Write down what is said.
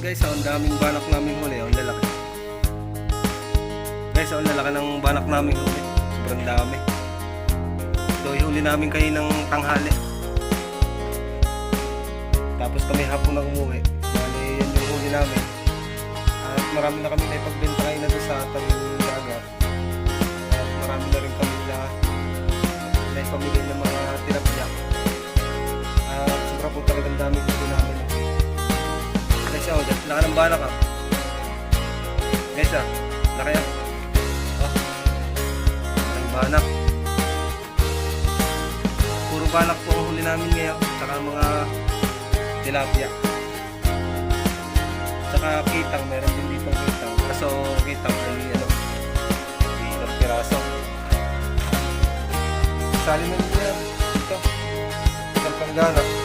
Guys, ang daming banak namin huli. Ang lalaki. Guys, ang lalaki ng banak namin huli. Sobrang dami. So, ihuli namin kayo ng tanghali. Tapos kami hapon na umuwi. Bali, yun yung huli namin. At marami na kami na ipagbenta kayo na doon sa atang dagat. At marami na rin kami na ipamigay ng mga tilapia. At sobra po talagang dami huli namin. Guys, oh, laki ng banak ah. Guys ah, laki ah. Oh, ang banak. Puro banak po ang huli namin ngayon. Saka mga tilapia. Saka kitang, meron din dito kitang. Kaso kitang ay ano, ilang piraso. Sali mo nyo yan. Ito. Isang panggana.